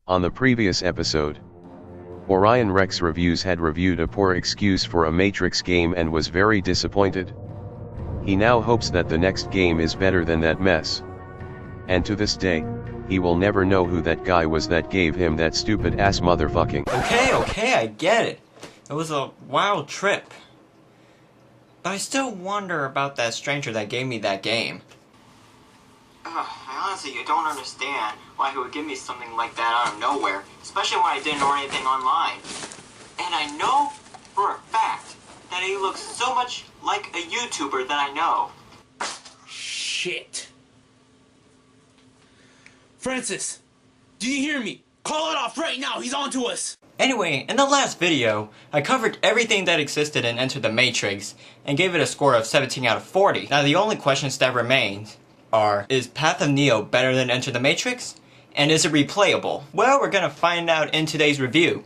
On the previous episode, OryonRex Reviews had reviewed a poor excuse for a Matrix game and was very disappointed. He now hopes that the next game is better than that mess. And to this day, he will never know who that guy was that gave him that stupid ass motherfucking. Okay, I get it. It was a wild trip. But I still wonder about that stranger that gave me that game. I honestly don't understand why he would give me something like that out of nowhere, especially when I didn't know anything online. And I know for a fact that he looks so much like a YouTuber that I know. Shit. Francis, do you hear me? Call it off right now, he's on to us! Anyway, in the last video, I covered everything that existed in Enter the Matrix, and gave it a score of 17 out of 40. Now the only questions that remain are, is Path of Neo better than Enter the Matrix? And is it replayable? Well, we're gonna find out in today's review.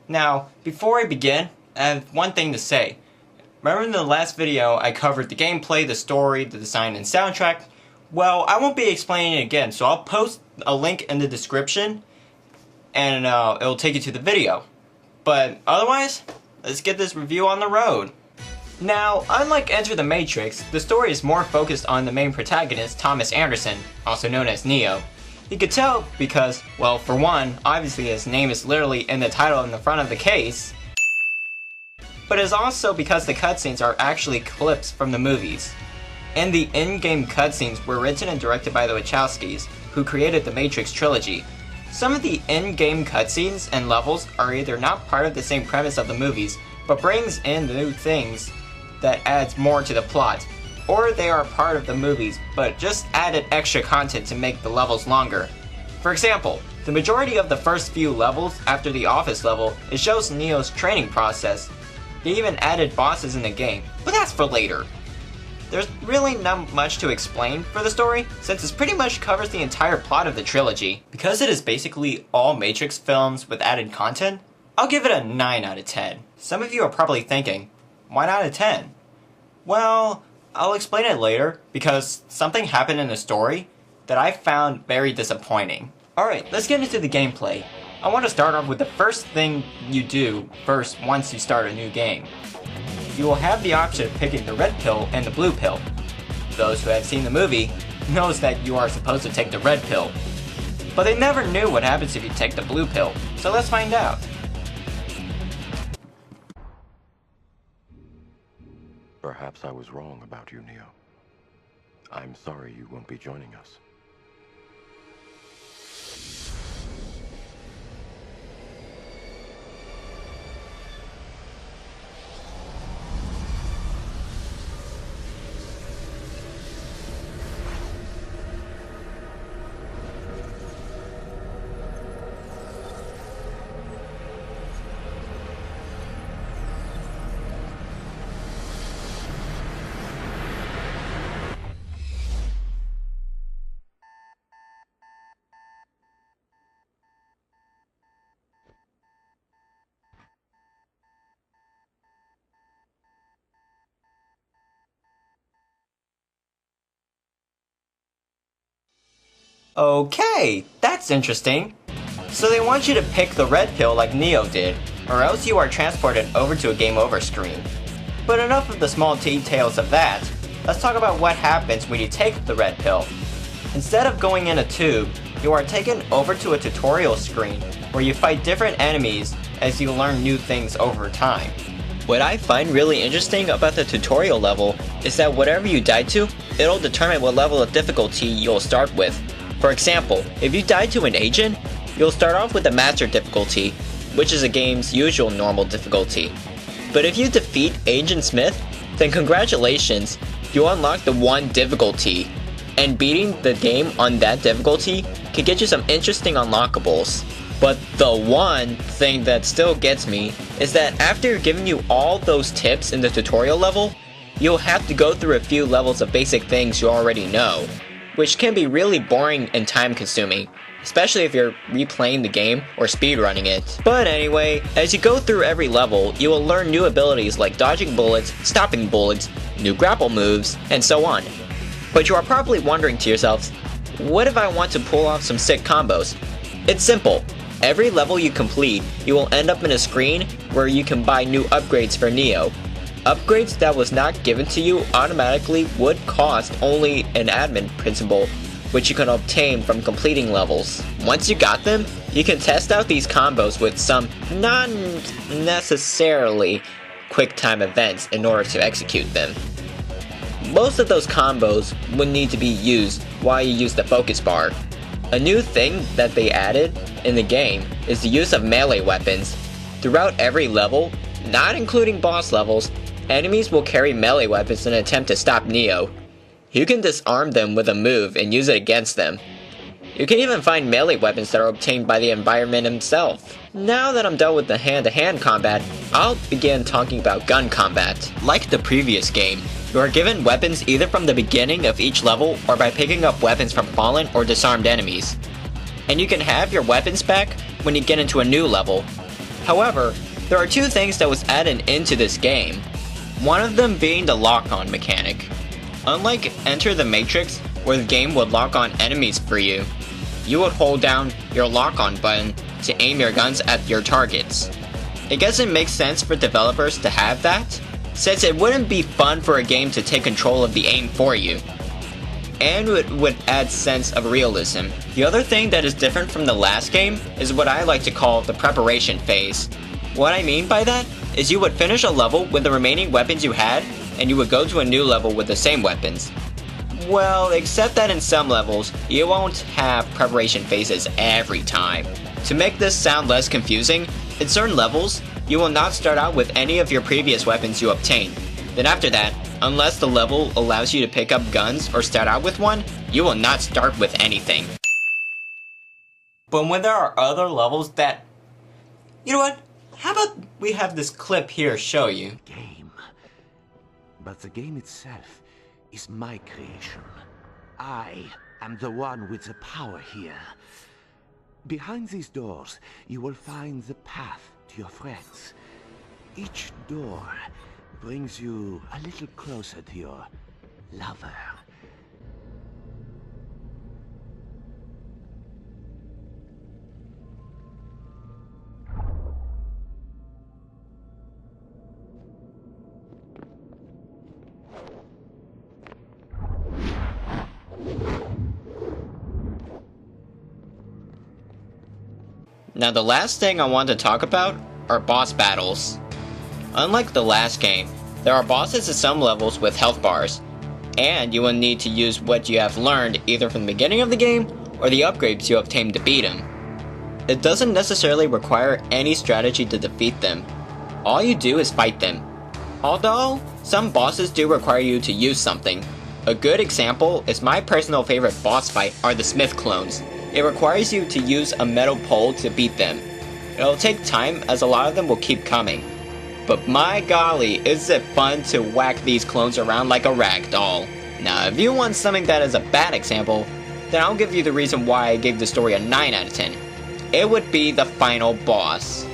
Now, before I begin, I have one thing to say. Remember in the last video I covered the gameplay, the story, the design, and soundtrack? Well, I won't be explaining it again, so I'll post a link in the description, and it'll take you to the video. But otherwise, let's get this review on the road. Now, unlike Enter the Matrix, the story is more focused on the main protagonist, Thomas Anderson, also known as Neo. You could tell because, well, for one, obviously his name is literally in the title in the front of the case, but it's also because the cutscenes are actually clips from the movies. And the in-game cutscenes were written and directed by the Wachowskis, who created the Matrix trilogy. Some of the in-game cutscenes and levels are either not part of the same premise of the movies, but brings in new things that adds more to the plot, or they are part of the movies, but just added extra content to make the levels longer. For example, the majority of the first few levels after the office level, it shows Neo's training process. They even added bosses in the game, but that's for later. There's really not much to explain for the story, since it pretty much covers the entire plot of the trilogy. Because it is basically all Matrix films with added content, I'll give it a 9 out of 10. Some of you are probably thinking, why not a 10? Well, I'll explain it later, because something happened in the story that I found very disappointing. Alright, let's get into the gameplay. I want to start off with the first thing you do first once you start a new game. You will have the option of picking the red pill and the blue pill. Those who have seen the movie knows that you are supposed to take the red pill. But they never knew what happens if you take the blue pill, so let's find out. Perhaps I was wrong about you, Neo. I'm sorry you won't be joining us. Okay, that's interesting. So they want you to pick the red pill like Neo did, or else you are transported over to a game over screen. But enough of the small details of that, let's talk about what happens when you take the red pill. Instead of going in a tube, you are taken over to a tutorial screen where you fight different enemies as you learn new things over time. What I find really interesting about the tutorial level is that whatever you die to, it'll determine what level of difficulty you'll start with. For example, if you die to an agent, you'll start off with the master difficulty, which is a game's usual normal difficulty. But if you defeat Agent Smith, then congratulations, you unlock the 1 difficulty, and beating the game on that difficulty can get you some interesting unlockables. But the one thing that still gets me is that after giving you all those tips in the tutorial level, you'll have to go through a few levels of basic things you already know, which can be really boring and time consuming, especially if you're replaying the game or speedrunning it. But anyway, as you go through every level, you will learn new abilities like dodging bullets, stopping bullets, new grapple moves, and so on. But you are probably wondering to yourselves, what if I want to pull off some sick combos? It's simple. Every level you complete, you will end up in a screen where you can buy new upgrades for Neo. Upgrades that was not given to you automatically would cost only an admin principal, which you can obtain from completing levels. Once you got them, you can test out these combos with some non-necessarily quick-time events in order to execute them. Most of those combos would need to be used while you use the focus bar. A new thing that they added in the game is the use of melee weapons. Throughout every level, not including boss levels, enemies will carry melee weapons in an attempt to stop Neo. You can disarm them with a move and use it against them. You can even find melee weapons that are obtained by the environment himself. Now that I'm done with the hand-to-hand combat, I'll begin talking about gun combat. Like the previous game, you are given weapons either from the beginning of each level or by picking up weapons from fallen or disarmed enemies. And you can have your weapons back when you get into a new level. However, there are two things that was added into this game. One of them being the lock-on mechanic. Unlike Enter the Matrix, where the game would lock on enemies for you, you would hold down your lock-on button to aim your guns at your targets. It doesn't make sense for developers to have that, since it wouldn't be fun for a game to take control of the aim for you, and it would add sense of realism. The other thing that is different from the last game is what I like to call the preparation phase. What I mean by that is you would finish a level with the remaining weapons you had, and you would go to a new level with the same weapons. Well, except that in some levels, you won't have preparation phases every time. To make this sound less confusing, in certain levels, you will not start out with any of your previous weapons you obtained. Then after that, unless the level allows you to pick up guns or start out with one, you will not start with anything. But when there are other levels that... You know what? How about we have this clip here show you? Game. But the game itself is my creation. I am the one with the power here. Behind these doors, you will find the path to your friends. Each door brings you a little closer to your lover. Now the last thing I want to talk about are boss battles. Unlike the last game, there are bosses at some levels with health bars, and you will need to use what you have learned either from the beginning of the game or the upgrades you obtained to beat them. It doesn't necessarily require any strategy to defeat them. All you do is fight them. Although, some bosses do require you to use something. A good example is my personal favorite boss fight are the Smith clones. It requires you to use a metal pole to beat them. It'll take time as a lot of them will keep coming. But my golly, is it fun to whack these clones around like a rag doll. Now if you want something that is a bad example, then I'll give you the reason why I gave the story a 9 out of 10. It would be the final boss.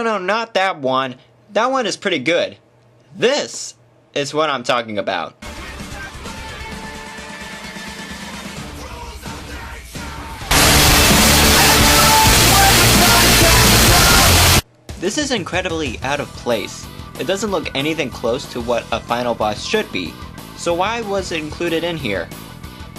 No, not that one. That one is pretty good. This is what I'm talking about. This is incredibly out of place. It doesn't look anything close to what a final boss should be, so why was it included in here?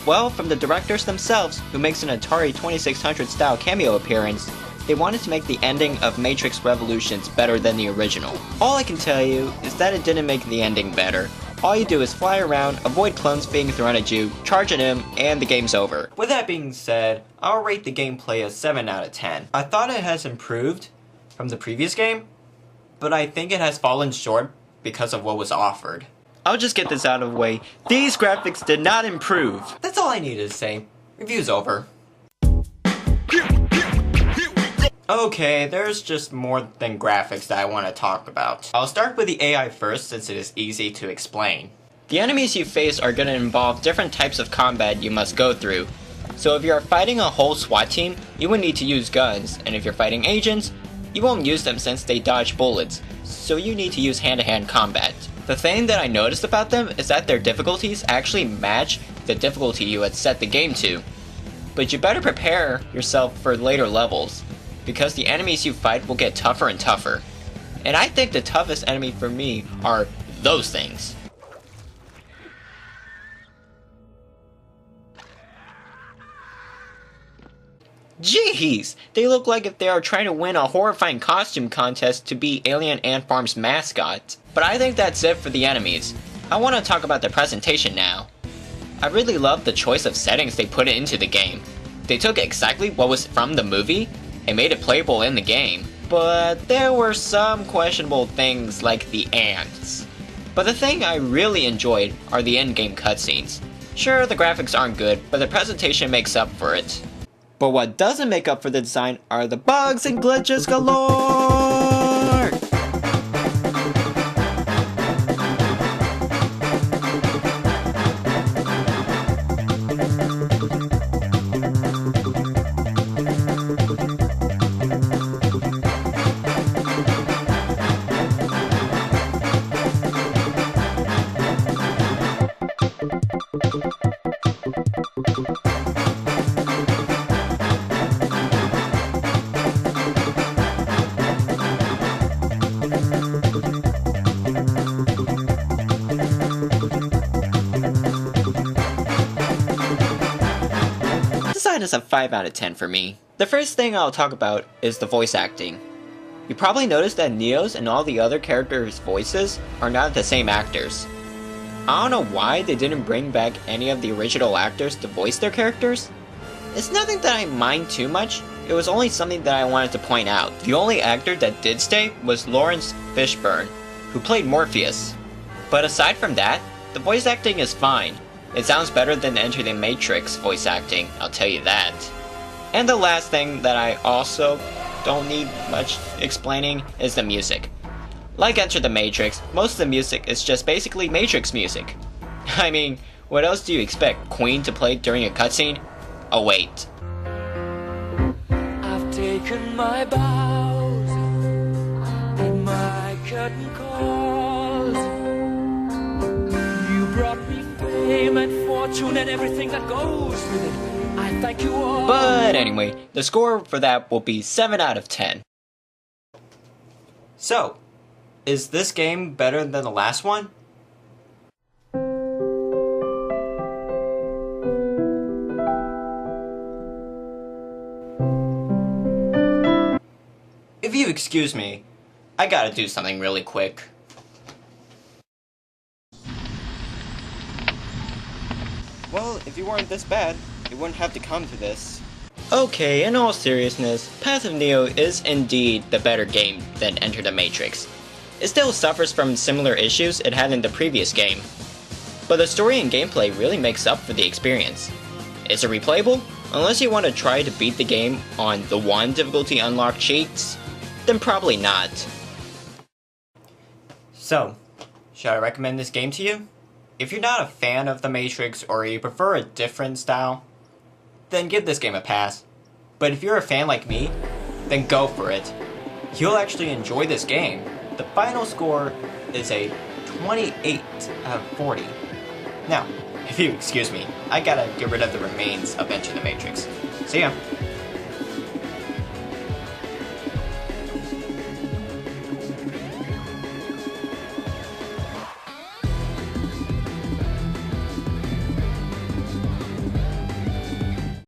Well, from the directors themselves, who makes an Atari 2600 style cameo appearance, they wanted to make the ending of Matrix Revolutions better than the original. All I can tell you is that it didn't make the ending better. All you do is fly around, avoid clones being thrown at you, charge at him, and the game's over. With that being said, I'll rate the gameplay a 7 out of 10. I thought it has improved from the previous game, but I think it has fallen short because of what was offered. I'll just get this out of the way. These graphics did not improve. That's all I needed to say. Review's over. Okay, there's just more than graphics that I want to talk about. I'll start with the AI first since it is easy to explain. The enemies you face are going to involve different types of combat you must go through. So if you're fighting a whole SWAT team, you will need to use guns, and if you're fighting agents, you won't use them since they dodge bullets, so you need to use hand-to-hand combat. The thing that I noticed about them is that their difficulties actually match the difficulty you had set the game to. But you better prepare yourself for later levels, because the enemies you fight will get tougher and tougher. And I think the toughest enemy for me are those things. Jeez! They look like if they are trying to win a horrifying costume contest to be Alien Ant Farm's mascot. But I think that's it for the enemies. I want to talk about the presentation now. I really love the choice of settings they put into the game. They took exactly what was from the movie and made it playable in the game. But there were some questionable things like the ants. But the thing I really enjoyed are the in-game cutscenes. Sure, the graphics aren't good, but the presentation makes up for it. But what doesn't make up for the design are the bugs and glitches galore! Is a 5 out of 10 for me. The first thing I'll talk about is the voice acting. You probably noticed that Neo's and all the other characters' voices are not the same actors. I don't know why they didn't bring back any of the original actors to voice their characters. It's nothing that I mind too much, it was only something that I wanted to point out. The only actor that did stay was Lawrence Fishburne, who played Morpheus. But aside from that, the voice acting is fine. It sounds better than Enter the Matrix voice acting, I'll tell you that. And the last thing that I also don't need much explaining is the music. Like Enter the Matrix, most of the music is just basically Matrix music. I mean, what else do you expect Queen to play during a cutscene? Oh wait. I've taken my bows and my curtain calls. You brought me fame and fortune and everything that goes with it. I thank you all. But anyway, the score for that will be 7 out of 10. So, is this game better than the last one? If you excuse me, I gotta do something really quick. Well, if you weren't this bad, it wouldn't have to come to this. Okay, in all seriousness, Path of Neo is indeed the better game than Enter the Matrix. It still suffers from similar issues it had in the previous game, but the story and gameplay really makes up for the experience. Is it replayable? Unless you want to try to beat the game on the 1 difficulty unlock cheats, then probably not. So, should I recommend this game to you? If you're not a fan of The Matrix or you prefer a different style, then give this game a pass. But if you're a fan like me, then go for it. You'll actually enjoy this game. The final score is a 28 out of 40. Now, if you excuse me, I gotta get rid of the remains of Enter the Matrix. See ya.